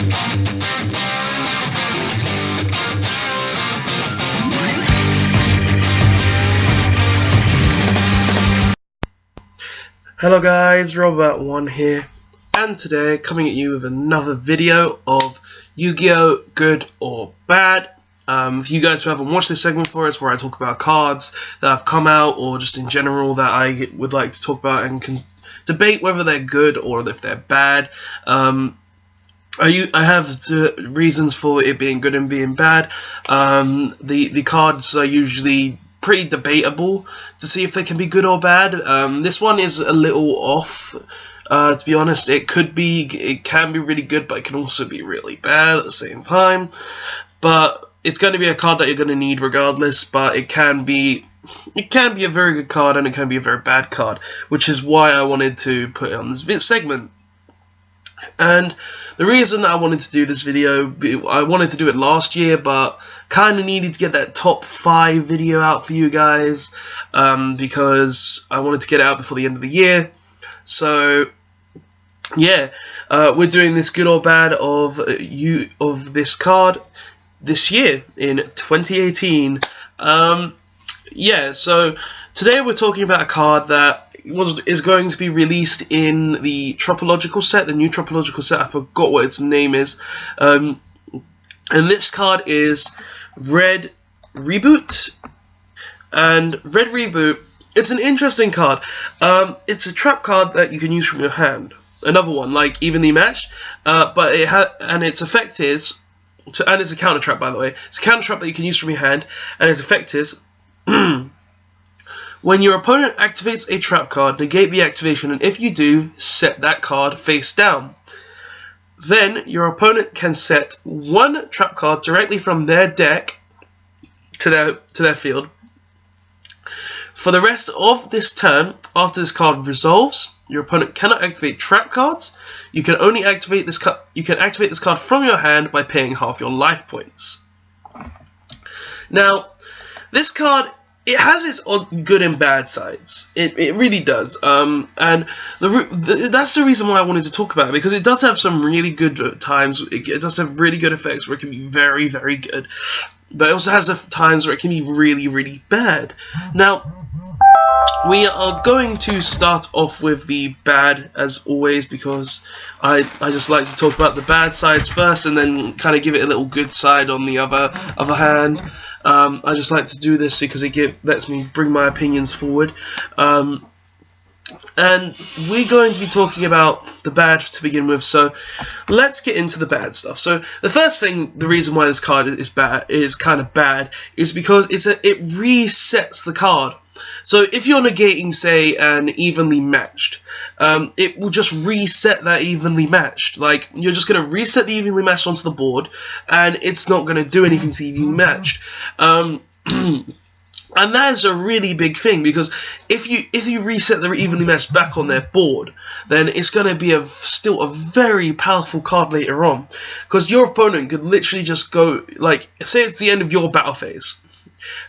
Hello guys, Robot1 here, and today coming at you with another video of Yu-Gi-Oh! Good or Bad. For you guys who haven't watched this segment before, it's where I talk about cards that have come out or just in general that I would like to talk about and can debate whether they're good or if they're bad. I have reasons for it being good and being bad. The cards are usually pretty debatable to see if they can be good or bad. This one is a little off, to be honest. It can be really good, but it can also be really bad at the same time. But it's going to be a card that you're going to need regardless. But it can be a very good card and it can be a very bad card, which is why I wanted to put it on this segment. And the reason I wanted to do this video, I wanted to do it last year, but kind of needed to get that top 5 video out for you guys, because I wanted to get it out before the end of the year. So yeah, we're doing this good or bad of this card this year in 2018. Yeah, so today we're talking about a card that is going to be released in the Tropological set, the new Tropological set. I forgot what its name is. And this card is Red Reboot. And Red Reboot, it's an interesting card. It's a trap card that you can use from your hand. Another one, like evenly matched. But its effect is, and it's a counter trap, by the way. It's a counter trap that you can use from your hand, and its effect is when your opponent activates a trap card, negate the activation, and if you do, set that card face down. Then your opponent can set one trap card directly from their deck to their field. For the rest of this turn, after this card resolves, your opponent cannot activate trap cards. You can only activate this card. You can activate this card from your hand by paying half your life points. Now, this card, it has its good and bad sides. It really does. And that's the reason why I wanted to talk about it, because it does have some really good times. It does have really good effects where it can be very, very good. But it also has times where it can be really, really bad. Now, we are going to start off with the bad, as always, because I just like to talk about the bad sides first and then kind of give it a little good side on the other hand. I just like to do this because it lets me bring my opinions forward. And we're going to be talking about the bad to begin with, so let's get into the bad stuff. So the first thing, the reason why this card is kind of bad, is because it resets the card. So if you're negating, say, an evenly matched, it will just reset that evenly matched. Like, you're just going to reset the evenly matched onto the board, and it's not going to do anything to evenly matched. And that is a really big thing, because if you reset the evenly matched back on their board, then it's going to be still a very powerful card later on. Because your opponent could literally just go, like, say it's the end of your battle phase.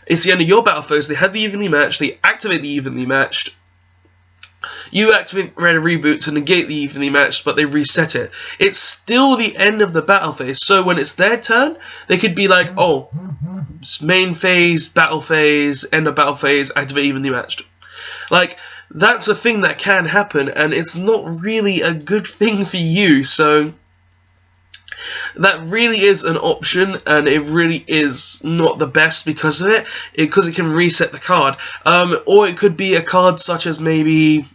It's the end of your battle phase, they had the evenly matched, they activate the evenly matched. You activate Red Reboot to negate the evenly matched, but they reset it. It's still the end of the battle phase, so when it's their turn, they could be like, oh, main phase, battle phase, end of battle phase, activate evenly matched. Like, that's a thing that can happen, and it's not really a good thing for you, so that really is an option, and it really is not the best because of it, because it can reset the card. Or it could be a card such as maybe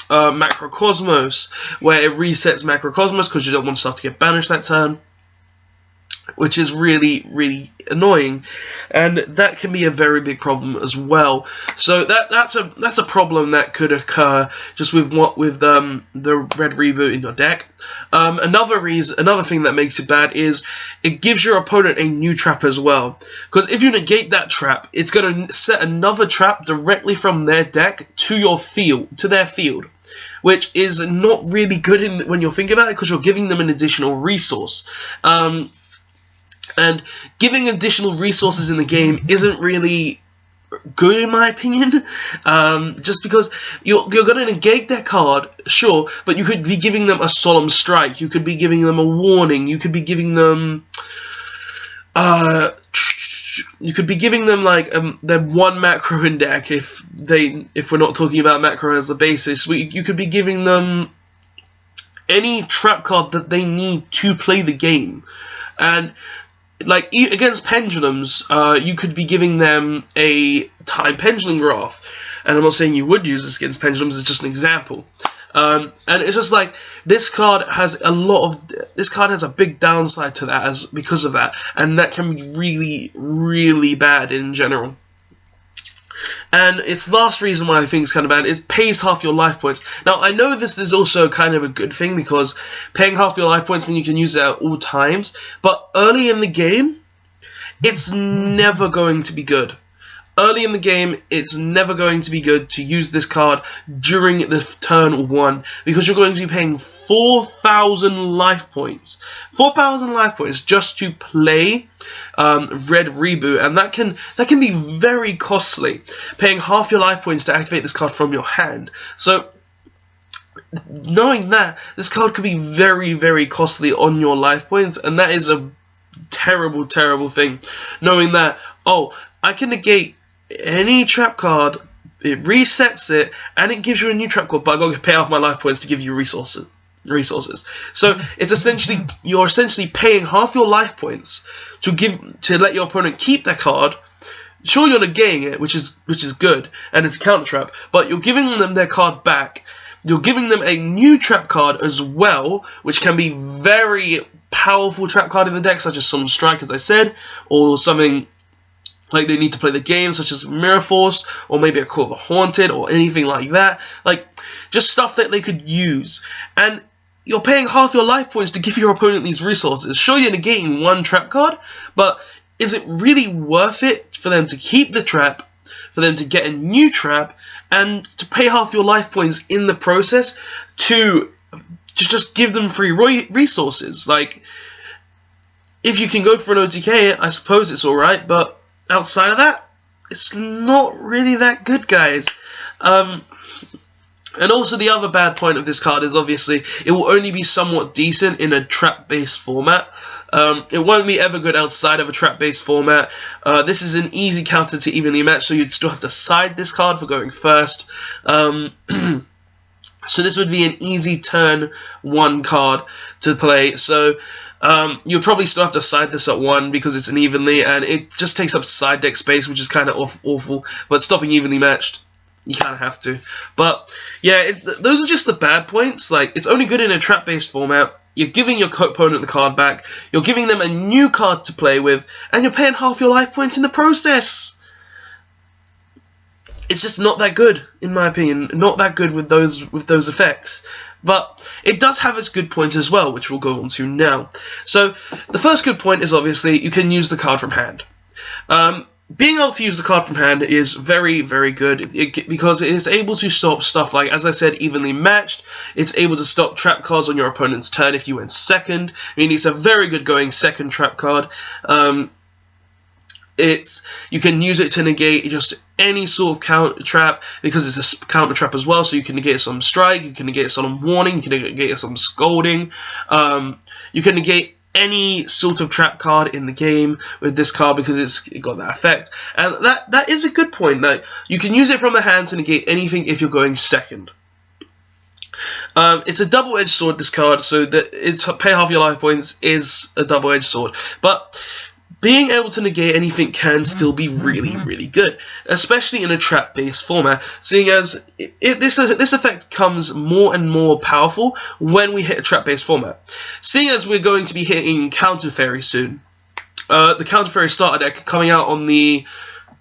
Macrocosmos, where it resets Macrocosmos because you don't want stuff to get banished that turn, which is really, really annoying, and that can be a very big problem as well. So that's a problem that could occur just with the Red Reboot in your deck. Another thing that makes it bad is it gives your opponent a new trap as well, because if you negate that trap, it's going to set another trap directly from their deck to their field, which is not really good when you're thinking about it, because you're giving them an additional resource. And giving additional resources in the game isn't really good in my opinion, just because you're going to negate their card, sure, but you could be giving them a solemn strike, you could be giving them a warning, you could be giving them like their one macro in deck if we're not talking about macro as the basis. You could be giving them any trap card that they need to play the game. And like against pendulums, you could be giving them a time pendulum graph. And I'm not saying you would use this against pendulums, it's just an example. And it's just like this card has a big downside to that because of that, and that can be really, really bad in general. And its last reason why I think it's kind of bad, it pays half your life points. Now, I know this is also kind of a good thing, because paying half your life points means you can use it at all times, but early in the game, it's never going to be good. Early in the game, it's never going to be good to use this card during the turn 1, because you're going to be paying 4,000 life points. 4,000 life points just to play Red Reboot, and that can be very costly, paying half your life points to activate this card from your hand. So, knowing that, this card could be very, very costly on your life points, and that is a terrible, terrible thing. Knowing that, oh, I can negate any trap card, it resets it, and it gives you a new trap card, but I got to pay off my life points to give you resources. So it's essentially, you're essentially paying half your life points to let your opponent keep their card. Sure, you're negating it, which is good, and it's a counter trap, but you're giving them their card back. You're giving them a new trap card as well, which can be very powerful trap card in the deck, such as some strike, as I said, or something like they need to play the game, such as Mirror Force, or maybe a Call of the Haunted, or anything like that. Like, just stuff that they could use. And you're paying half your life points to give your opponent these resources. Sure, you're negating one trap card, but is it really worth it for them to keep the trap, for them to get a new trap, and to pay half your life points in the process to just give them free resources? Like, if you can go for an OTK, I suppose it's alright, but outside of that, it's not really that good, guys. And also the other bad point of this card is obviously it will only be somewhat decent in a trap-based format. It won't be ever good outside of a trap-based format. This is an easy counter to evenly match, so you'd still have to side this card for going first. So this would be an easy turn 1 card to play. So you'll probably still have to side this at 1 because it's an evenly, and it just takes up side deck space, which is kind of awful. But stopping evenly matched, you kind of have to. But yeah, those are just the bad points. Like, it's only good in a trap-based format. You're giving your opponent the card back. You're giving them a new card to play with, and you're paying half your life points in the process. It's just not that good, in my opinion. Not that good with those effects. But it does have its good points as well, which we'll go on to now. So the first good point is obviously you can use the card from hand. Being able to use the card from hand is very, very good because it is able to stop stuff like, as I said, evenly matched. It's able to stop trap cards on your opponent's turn if you went second. I mean, it's a very good going second trap card. You can use it to negate just any sort of counter trap because it's a counter trap as well. So you can negate some strike, you can negate some warning, you can negate some scolding. You can negate any sort of trap card in the game with this card because it's got that effect, and that is a good point. Like, you can use it from the hand to negate anything if you're going second. It's a double-edged sword, this card, so that it's pay half your life points is a double-edged sword, but being able to negate anything can still be really, really good, especially in a trap-based format, seeing as this effect comes more and more powerful when we hit a trap-based format. Seeing as we're going to be hitting Counter Fairy soon, the Counter Fairy starter deck coming out on the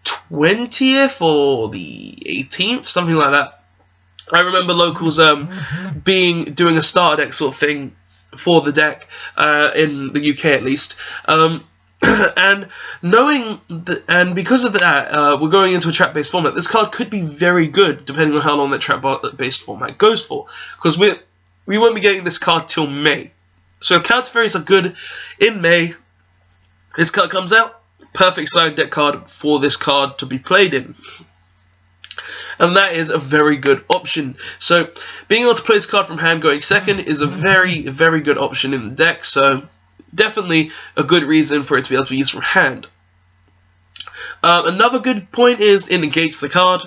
20th or the 18th, something like that. I remember locals doing a starter deck sort of thing for the deck in the UK at least. And knowing that, and because of that, we're going into a trap-based format. This card could be very good, depending on how long that trap-based format goes for, because we won't be getting this card till May. So if Counter Fairies are good in May, this card comes out, perfect side deck card for this card to be played in. And that is a very good option. So being able to play this card from hand going second is a very, very good option in the deck. So definitely a good reason for it to be able to be used from hand. Another good point is it negates the card.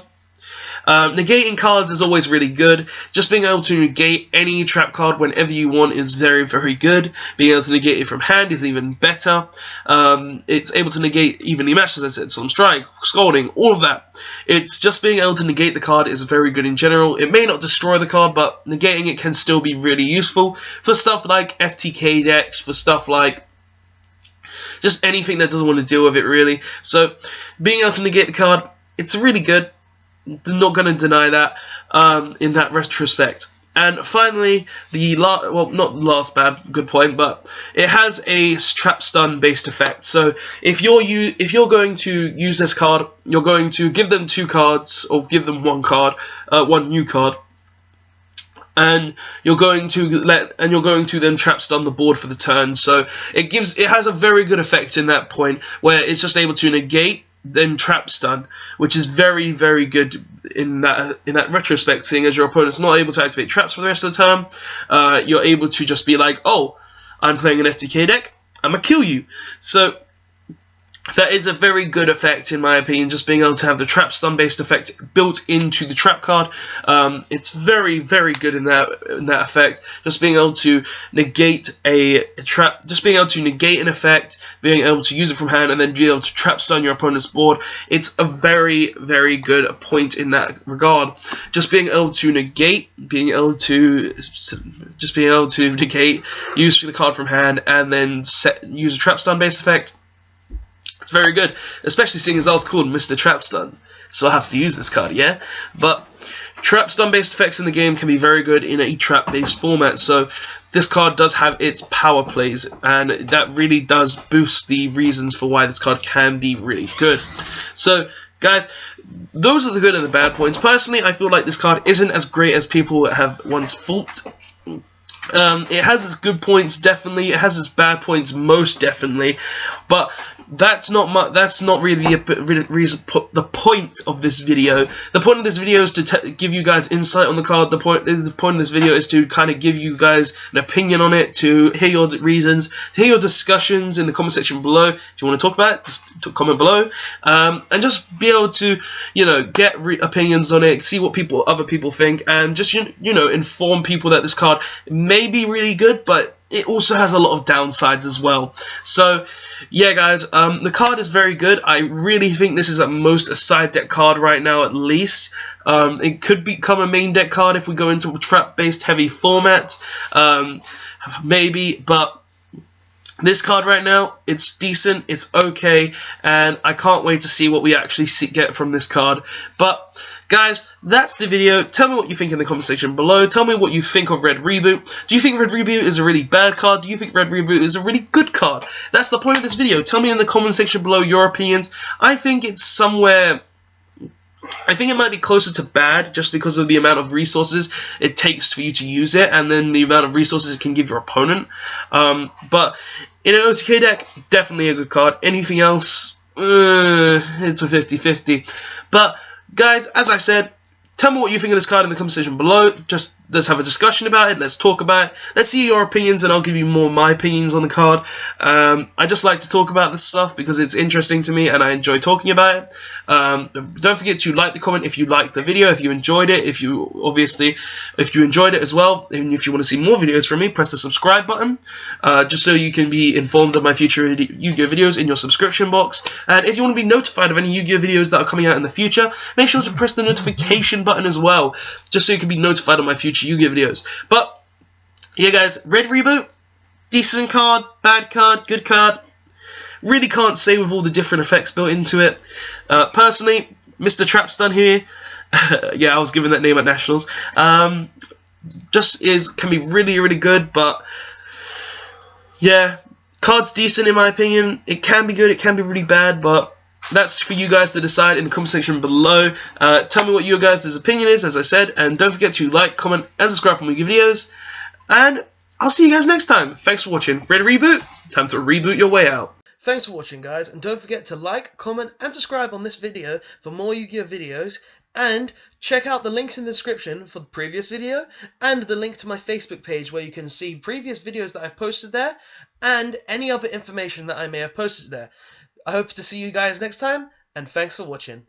Negating cards is always really good. Just being able to negate any trap card whenever you want is very, very good. Being able to negate it from hand is even better. It's able to negate evenly matched, as I said, Solemn Strike, Scalding, all of that. It's just being able to negate the card is very good in general. It may not destroy the card, but negating it can still be really useful for stuff like FTK decks, for stuff like just anything that doesn't want to deal with it, really. So being able to negate the card, it's really good. Not going to deny that in that retrospect. And finally, the good point, but it has a trap stun based effect. So if you're going to use this card, you're going to give them 2 cards or give them 1 card, 1 new card, and you're going to then trap stun the board for the turn. So it has a very good effect in that point where it's just able to negate then trap stun, which is very, very good in that retrospect, seeing as your opponent's not able to activate traps for the rest of the turn. You're able to just be like, oh, I'm playing an FTK deck, I'm gonna kill you. So that is a very good effect, in my opinion, just being able to have the trap stun based effect built into the trap card. It's very, very good in that effect. Just being able to negate a trap, just being able to negate an effect, being able to use it from hand, and then be able to trap stun your opponent's board. It's a very, very good point in that regard. Just being able to negate, use the card from hand, and then use a trap stun based effect. It's very good, especially seeing as I was called Mr. Trap Stun, so I have to use this card, yeah? But trap stun based effects in the game can be very good in a trap based format, so this card does have its power plays, and that really does boost the reasons for why this card can be really good. So guys, those are the good and the bad points. Personally, I feel like this card isn't as great as people have once thought. It has its good points, definitely. It has its bad points, most definitely. But that's not really the point of this video. The point of this video is to give you guys insight on the card. The point of this video is to kind of give you guys an opinion on it, to hear your reasons, to hear your discussions in the comment section below. If you want to talk about it, just comment below, and just be able to, get opinions on it, see what other people think, and just inform people that this card may be really good, but it also has a lot of downsides as well. So yeah, guys, the card is very good. I really think this is at most a side deck card right now, at least. It could become a main deck card if we go into a trap based heavy format, maybe, but this card right now, it's decent, it's okay, and I can't wait to see what we actually get from this card. But guys, that's the video. Tell me what you think in the comment section below. Tell me what you think of Red Reboot. Do you think Red Reboot is a really bad card? Do you think Red Reboot is a really good card? That's the point of this video. Tell me in the comment section below your opinions. I think it's somewhere... I think it might be closer to bad, just because of the amount of resources it takes for you to use it, and then the amount of resources it can give your opponent. But in an OTK deck, definitely a good card. Anything else, it's a 50-50. But guys, as I said, tell me what you think of this card in the comment section below. Just let's have a discussion about it. Let's talk about it. Let's see your opinions, and I'll give you more of my opinions on the card. I just like to talk about this stuff because it's interesting to me, and I enjoy talking about it. Don't forget to like the comment if you liked the video, if you enjoyed it, if you enjoyed it as well, and if you want to see more videos from me, press the subscribe button, just so you can be informed of my future Yu-Gi-Oh videos in your subscription box. And if you want to be notified of any Yu-Gi-Oh videos that are coming out in the future, make sure to press the notification button as well, just so you can be notified of my future Yu-Gi-Oh videos. But yeah, guys, Red Reboot, decent card, bad card, good card. Really can't say with all the different effects built into it. Personally, Mr. Trap Stun here, yeah, I was given that name at Nationals, can be really, really good, but yeah, card's decent in my opinion. It can be good, it can be really bad, but that's for you guys to decide in the comment section below. Tell me what your guys' opinion is, as I said, and don't forget to like, comment, and subscribe for more videos, and I'll see you guys next time. Thanks for watching. Red Reboot, time to reboot your way out. Thanks for watching, guys, and don't forget to like, comment, and subscribe on this video for more Yu-Gi-Oh videos, and check out the links in the description for the previous video, and the link to my Facebook page where you can see previous videos that I've posted there, and any other information that I may have posted there. I hope to see you guys next time, and thanks for watching.